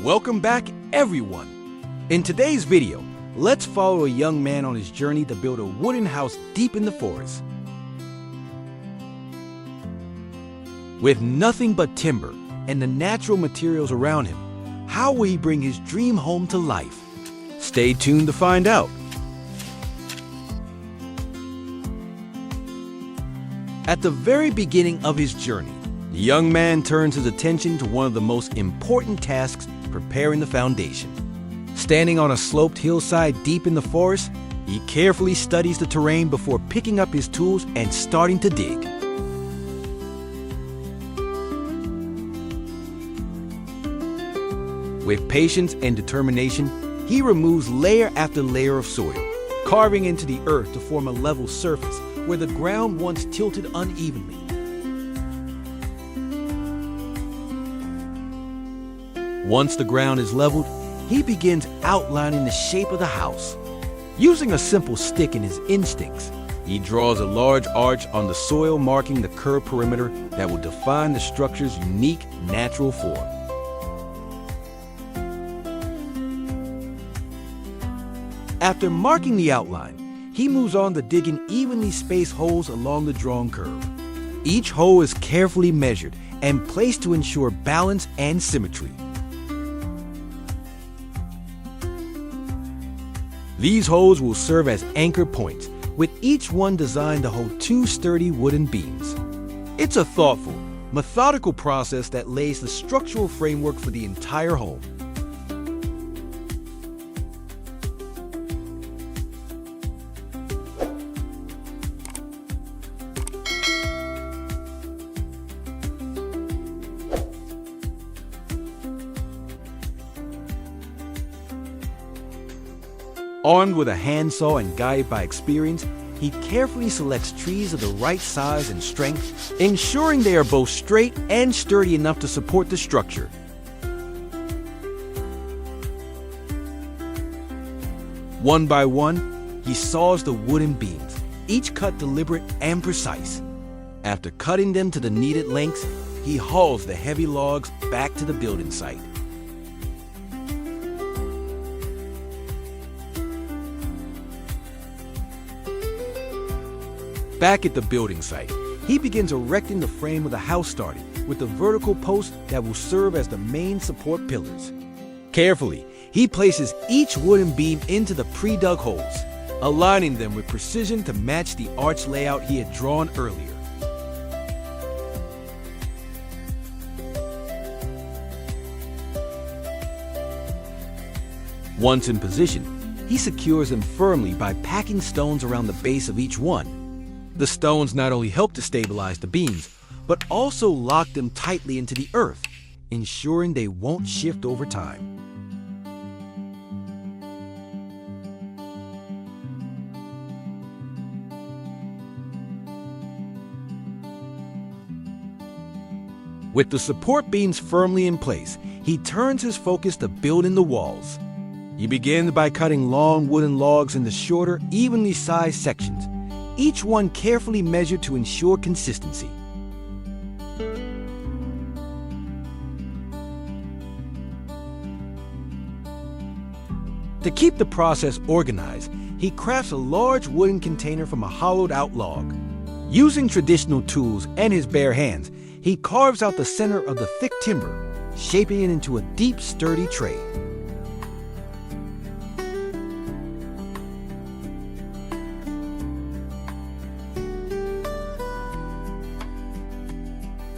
Welcome back, everyone. In today's video, let's follow a young man on his journey to build a wooden house deep in the forest. With nothing but timber and the natural materials around him, how will he bring his dream home to life? Stay tuned to find out. At the very beginning of his journey, the young man turns his attention to one of the most important tasks, preparing the foundation. Standing on a sloped hillside deep in the forest, he carefully studies the terrain before picking up his tools and starting to dig. With patience and determination, he removes layer after layer of soil, carving into the earth to form a level surface where the ground once tilted unevenly. Once the ground is leveled, he begins outlining the shape of the house. Using a simple stick and his instincts, he draws a large arch on the soil, marking the curved perimeter that will define the structure's unique natural form. After marking the outline, he moves on to digging evenly spaced holes along the drawn curve. Each hole is carefully measured and placed to ensure balance and symmetry. These holes will serve as anchor points, with each one designed to hold two sturdy wooden beams. It's a thoughtful, methodical process that lays the structural framework for the entire home. Armed with a handsaw and guided by experience, he carefully selects trees of the right size and strength, ensuring they are both straight and sturdy enough to support the structure. One by one, he saws the wooden beams, each cut deliberate and precise. After cutting them to the needed lengths, he hauls the heavy logs back to the building site. Back at the building site, he begins erecting the frame of the house, starting with the vertical posts that will serve as the main support pillars. Carefully, he places each wooden beam into the pre-dug holes, aligning them with precision to match the arch layout he had drawn earlier. Once in position, he secures them firmly by packing stones around the base of each one. The stones not only help to stabilize the beams, but also lock them tightly into the earth, ensuring they won't shift over time. With the support beams firmly in place, he turns his focus to building the walls. He begins by cutting long wooden logs into shorter, evenly sized sections, each one carefully measured to ensure consistency. To keep the process organized, he crafts a large wooden container from a hollowed-out log. Using traditional tools and his bare hands, he carves out the center of the thick timber, shaping it into a deep, sturdy tray.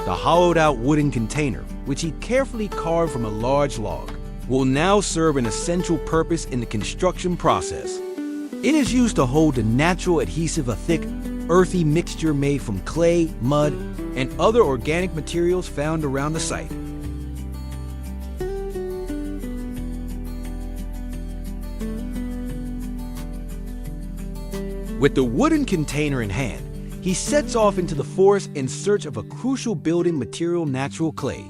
The hollowed-out wooden container, which he carefully carved from a large log, will now serve an essential purpose in the construction process. It is used to hold the natural adhesive, a thick, earthy mixture made from clay, mud, and other organic materials found around the site. With the wooden container in hand, he sets off into the forest in search of a crucial building material, natural clay.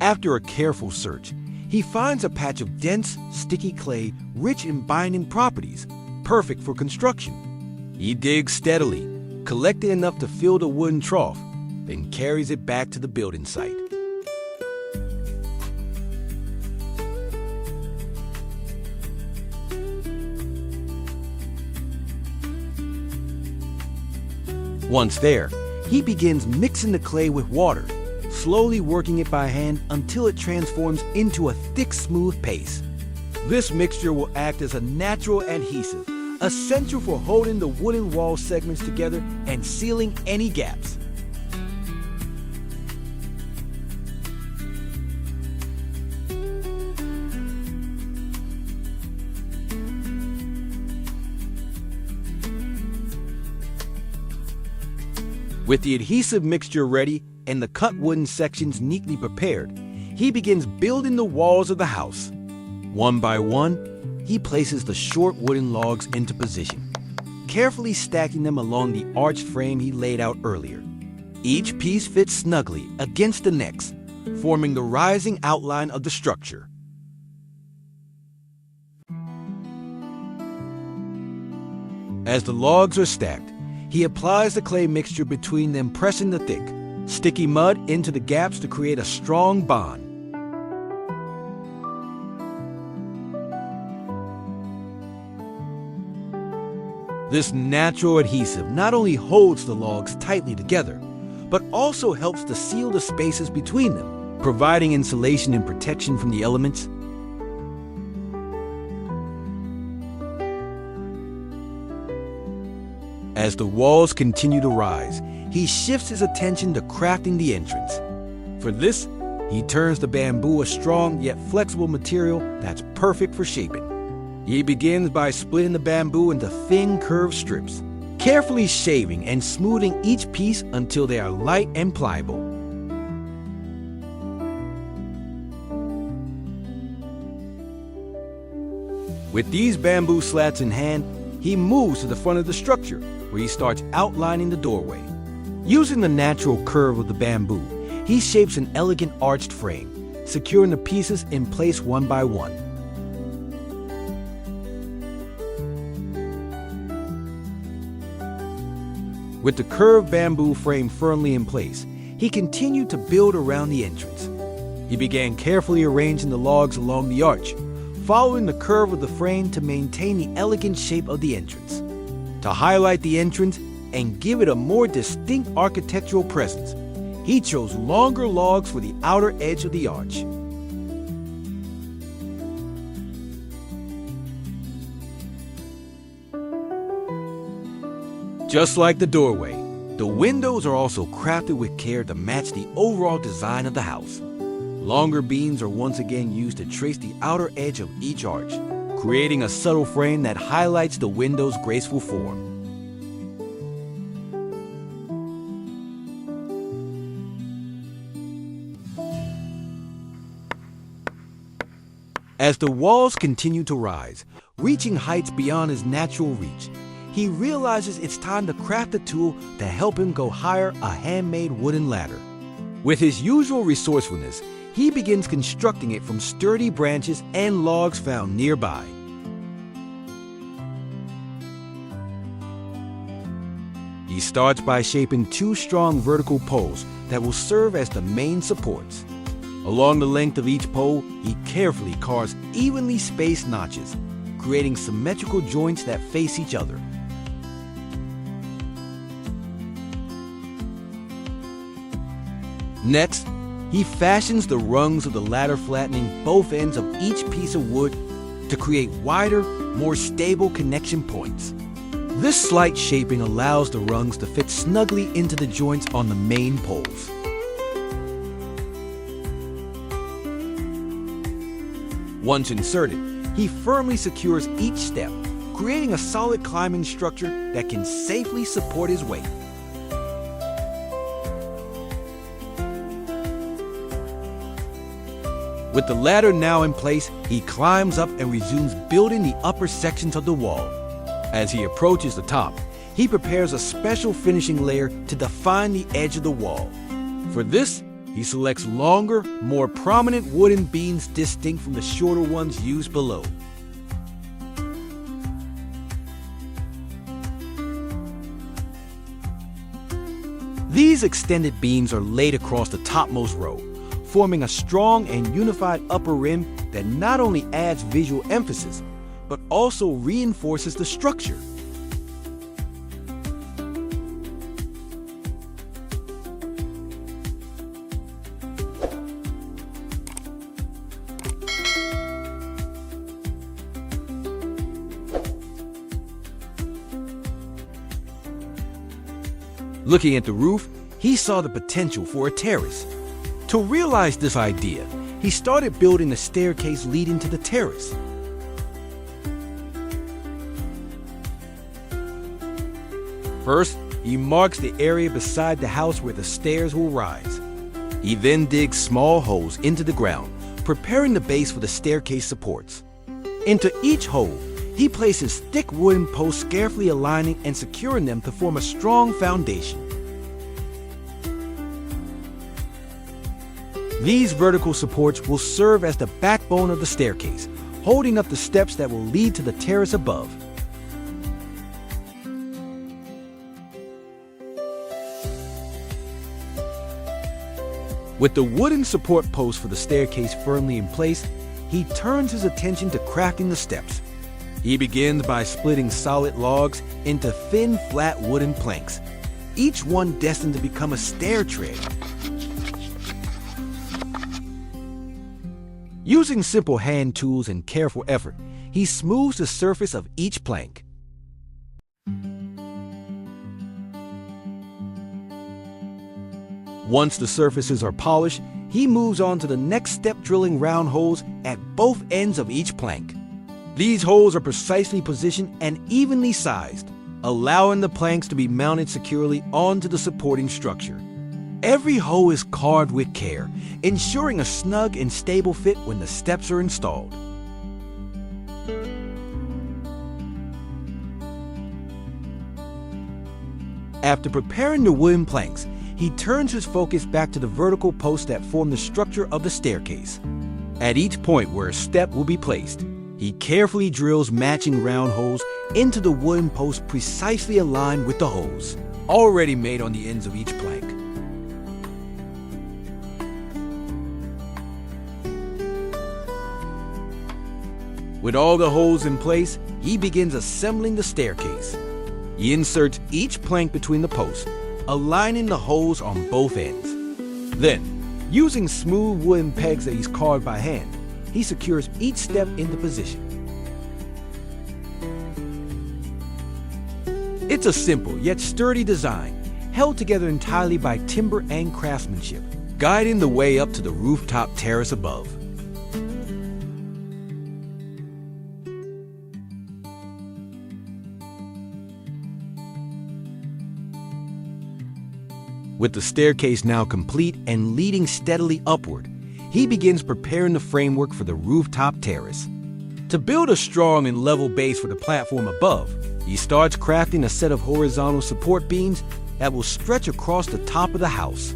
After a careful search, he finds a patch of dense, sticky clay rich in binding properties, perfect for construction. He digs steadily, collecting enough to fill the wooden trough, then carries it back to the building site. Once there, he begins mixing the clay with water, slowly working it by hand until it transforms into a thick, smooth paste. This mixture will act as a natural adhesive, essential for holding the wooden wall segments together and sealing any gaps. With the adhesive mixture ready and the cut wooden sections neatly prepared, he begins building the walls of the house. One by one, he places the short wooden logs into position, carefully stacking them along the arched frame he laid out earlier. Each piece fits snugly against the next, forming the rising outline of the structure. As the logs are stacked, he applies the clay mixture between them, pressing the thick, sticky mud into the gaps to create a strong bond. This natural adhesive not only holds the logs tightly together, but also helps to seal the spaces between them, providing insulation and protection from the elements. As the walls continue to rise, he shifts his attention to crafting the entrance. For this, he turns the bamboo a strong yet flexible material that's perfect for shaping. He begins by splitting the bamboo into thin curved strips, carefully shaving and smoothing each piece until they are light and pliable. With these bamboo slats in hand, he moves to the front of the structure, where he starts outlining the doorway. Using the natural curve of the bamboo, he shapes an elegant arched frame, securing the pieces in place one by one. With the curved bamboo frame firmly in place, he continued to build around the entrance. He began carefully arranging the logs along the arch, following the curve of the frame to maintain the elegant shape of the entrance. To highlight the entrance and give it a more distinct architectural presence, he chose longer logs for the outer edge of the arch. Just like the doorway, the windows are also crafted with care to match the overall design of the house. Longer beams are once again used to trace the outer edge of each arch, creating a subtle frame that highlights the window's graceful form. As the walls continue to rise, reaching heights beyond his natural reach, he realizes it's time to craft a tool to help him go higher, a handmade wooden ladder. With his usual resourcefulness, he begins constructing it from sturdy branches and logs found nearby. He starts by shaping two strong vertical poles that will serve as the main supports. Along the length of each pole, he carefully carves evenly spaced notches, creating symmetrical joints that face each other. Next, he fashions the rungs of the ladder, flattening both ends of each piece of wood to create wider, more stable connection points. This slight shaping allows the rungs to fit snugly into the joints on the main poles. Once inserted, he firmly secures each step, creating a solid climbing structure that can safely support his weight. With the ladder now in place, he climbs up and resumes building the upper sections of the wall. As he approaches the top, he prepares a special finishing layer to define the edge of the wall. For this, he selects longer, more prominent wooden beams distinct from the shorter ones used below. These extended beams are laid across the topmost row, forming a strong and unified upper rim that not only adds visual emphasis, but also reinforces the structure. Looking at the roof, he saw the potential for a terrace. To realize this idea, he started building a staircase leading to the terrace. First, he marks the area beside the house where the stairs will rise. He then digs small holes into the ground, preparing the base for the staircase supports. Into each hole, he places thick wooden posts, carefully aligning and securing them to form a strong foundation. These vertical supports will serve as the backbone of the staircase, holding up the steps that will lead to the terrace above. With the wooden support posts for the staircase firmly in place, he turns his attention to crafting the steps. He begins by splitting solid logs into thin, flat wooden planks, each one destined to become a stair tread. Using simple hand tools and careful effort, he smooths the surface of each plank. Once the surfaces are polished, he moves on to the next step, drilling round holes at both ends of each plank. These holes are precisely positioned and evenly sized, allowing the planks to be mounted securely onto the supporting structure. Every hole is carved with care, ensuring a snug and stable fit when the steps are installed. After preparing the wooden planks, he turns his focus back to the vertical posts that form the structure of the staircase. At each point where a step will be placed, he carefully drills matching round holes into the wooden posts, precisely aligned with the holes already made on the ends of each plank. With all the holes in place, he begins assembling the staircase. He inserts each plank between the posts, aligning the holes on both ends. Then, using smooth wooden pegs that he's carved by hand, he secures each step into position. It's a simple yet sturdy design, held together entirely by timber and craftsmanship, guiding the way up to the rooftop terrace above. With the staircase now complete and leading steadily upward, he begins preparing the framework for the rooftop terrace. To build a strong and level base for the platform above, he starts crafting a set of horizontal support beams that will stretch across the top of the house.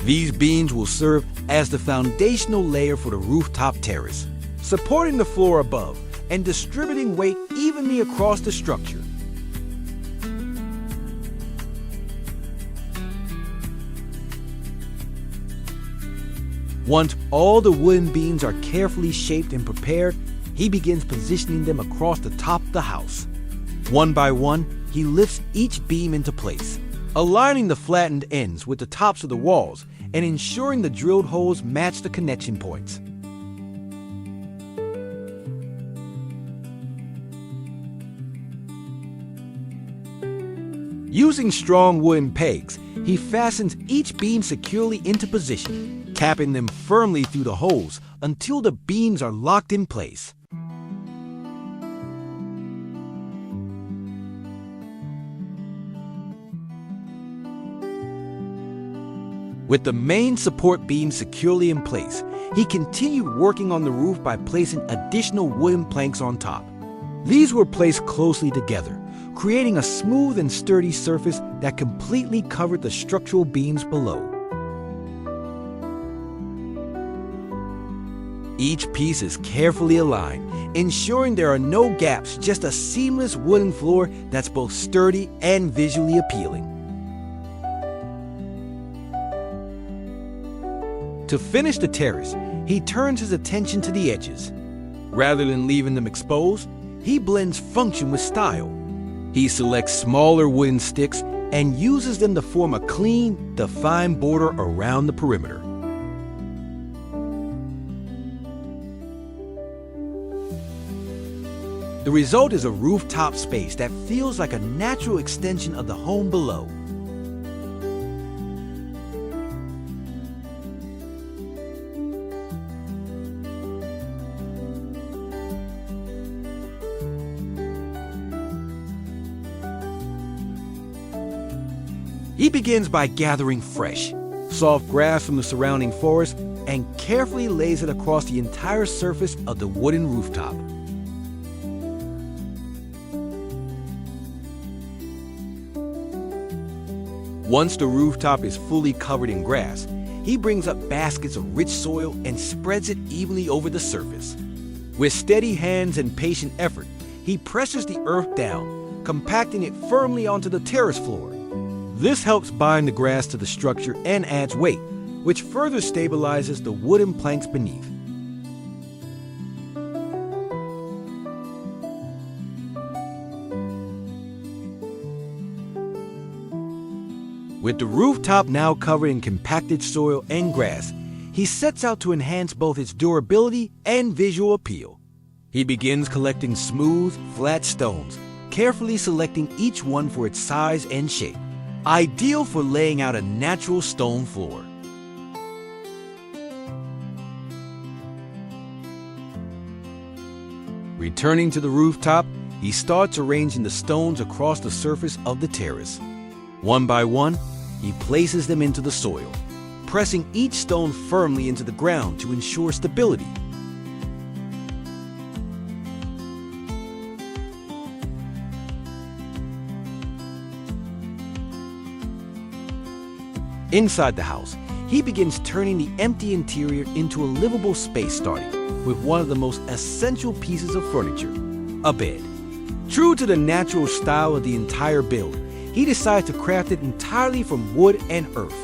These beams will serve as the foundational layer for the rooftop terrace, supporting the floor above and distributing weight evenly across the structure. Once all the wooden beams are carefully shaped and prepared, he begins positioning them across the top of the house. One by one, he lifts each beam into place, aligning the flattened ends with the tops of the walls and ensuring the drilled holes match the connection points. Using strong wooden pegs, he fastens each beam securely into position, tapping them firmly through the holes until the beams are locked in place. With the main support beam securely in place, he continued working on the roof by placing additional wooden planks on top. These were placed closely together, creating a smooth and sturdy surface that completely covered the structural beams below. Each piece is carefully aligned, ensuring there are no gaps, just a seamless wooden floor that's both sturdy and visually appealing. To finish the terrace, he turns his attention to the edges. Rather than leaving them exposed, he blends function with style. He selects smaller wooden sticks and uses them to form a clean, defined border around the perimeter. The result is a rooftop space that feels like a natural extension of the home below. He begins by gathering fresh, soft grass from the surrounding forest and carefully lays it across the entire surface of the wooden rooftop. Once the rooftop is fully covered in grass, he brings up baskets of rich soil and spreads it evenly over the surface. With steady hands and patient effort, he presses the earth down, compacting it firmly onto the terrace floor. This helps bind the grass to the structure and adds weight, which further stabilizes the wooden planks beneath. With the rooftop now covered in compacted soil and grass, he sets out to enhance both its durability and visual appeal. He begins collecting smooth, flat stones, carefully selecting each one for its size and shape, ideal for laying out a natural stone floor. Returning to the rooftop, he starts arranging the stones across the surface of the terrace. One by one, he places them into the soil, pressing each stone firmly into the ground to ensure stability. Inside the house, he begins turning the empty interior into a livable space, starting with one of the most essential pieces of furniture, a bed. True to the natural style of the entire build, he decides to craft it entirely from wood and earth.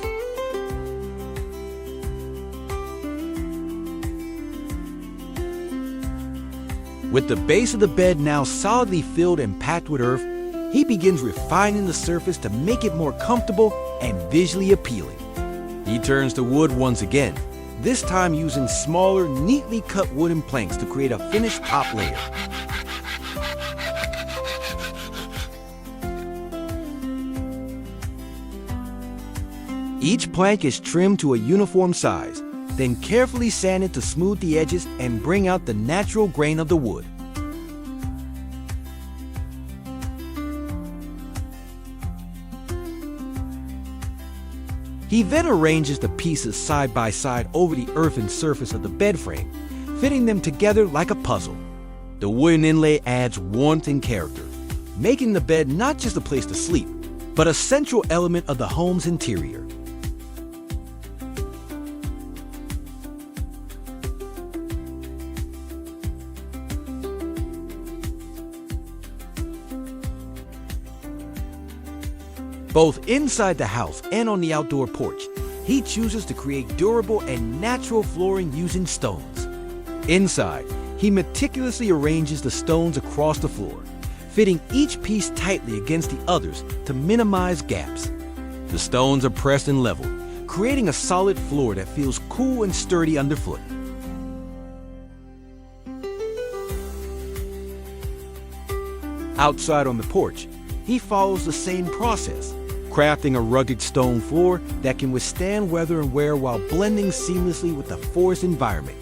With the base of the bed now solidly filled and packed with earth, he begins refining the surface to make it more comfortable and visually appealing. He turns to wood once again, this time using smaller, neatly cut wooden planks to create a finished top layer. Each plank is trimmed to a uniform size, then carefully sanded to smooth the edges and bring out the natural grain of the wood. He then arranges the pieces side by side over the earthen surface of the bed frame, fitting them together like a puzzle. The wooden inlay adds warmth and character, making the bed not just a place to sleep, but a central element of the home's interior. Both inside the house and on the outdoor porch, he chooses to create durable and natural flooring using stones. Inside, he meticulously arranges the stones across the floor, fitting each piece tightly against the others to minimize gaps. The stones are pressed and leveled, creating a solid floor that feels cool and sturdy underfoot. Outside on the porch, he follows the same process, crafting a rugged stone floor that can withstand weather and wear while blending seamlessly with the forest environment.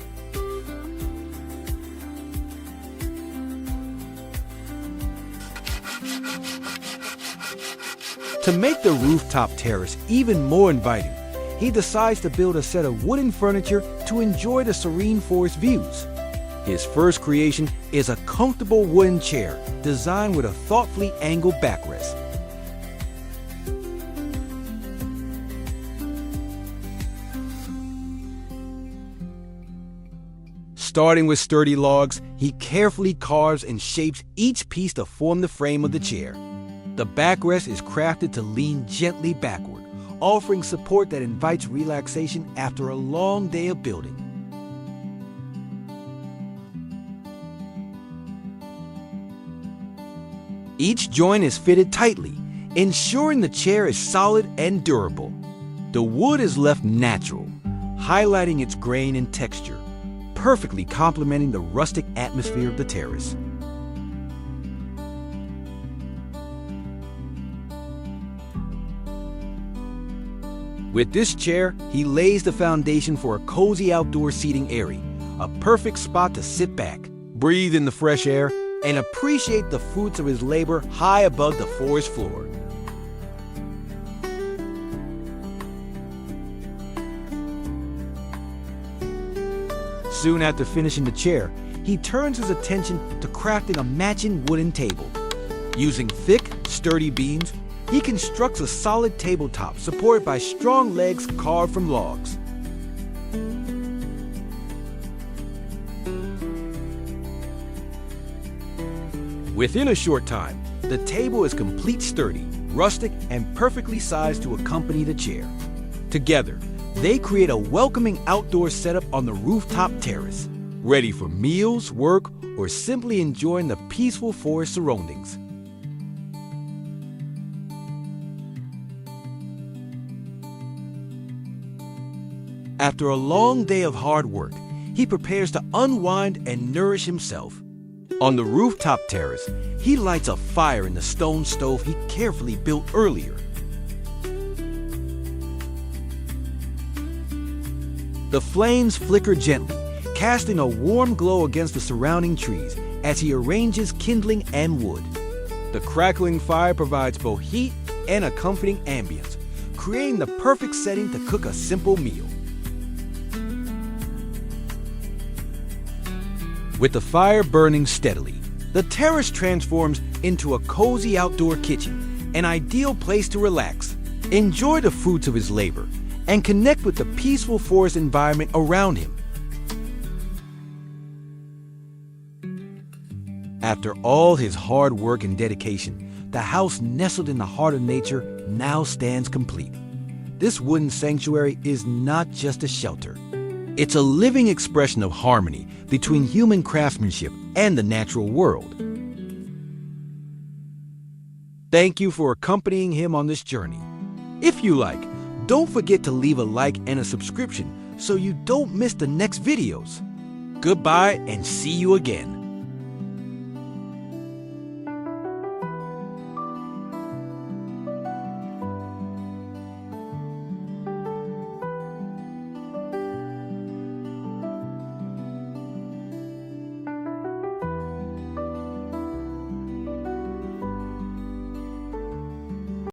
To make the rooftop terrace even more inviting, he decides to build a set of wooden furniture to enjoy the serene forest views. His first creation is a comfortable wooden chair designed with a thoughtfully angled backrest. Starting with sturdy logs, he carefully carves and shapes each piece to form the frame of the chair. The backrest is crafted to lean gently backward, offering support that invites relaxation after a long day of building. Each joint is fitted tightly, ensuring the chair is solid and durable. The wood is left natural, highlighting its grain and texture, perfectly complementing the rustic atmosphere of the terrace. With this chair, he lays the foundation for a cozy outdoor seating area, a perfect spot to sit back, breathe in the fresh air, and appreciate the fruits of his labor high above the forest floor. Soon after finishing the chair, he turns his attention to crafting a matching wooden table. Using thick, sturdy beams, he constructs a solid tabletop supported by strong legs carved from logs. Within a short time, the table is complete, sturdy, rustic, and perfectly sized to accompany the chair. Together, they create a welcoming outdoor setup on the rooftop terrace, ready for meals, work, or simply enjoying the peaceful forest surroundings. After a long day of hard work, he prepares to unwind and nourish himself. On the rooftop terrace, he lights a fire in the stone stove he carefully built earlier. The flames flicker gently, casting a warm glow against the surrounding trees as he arranges kindling and wood. The crackling fire provides both heat and a comforting ambience, creating the perfect setting to cook a simple meal. With the fire burning steadily, the terrace transforms into a cozy outdoor kitchen, an ideal place to relax, enjoy the fruits of his labor, and connect with the peaceful forest environment around him. After all his hard work and dedication, the house nestled in the heart of nature now stands complete. This wooden sanctuary is not just a shelter. It's a living expression of harmony between human craftsmanship and the natural world. Thank you for accompanying him on this journey. If you like, don't forget to leave a like and a subscription so you don't miss the next videos. Goodbye and see you again.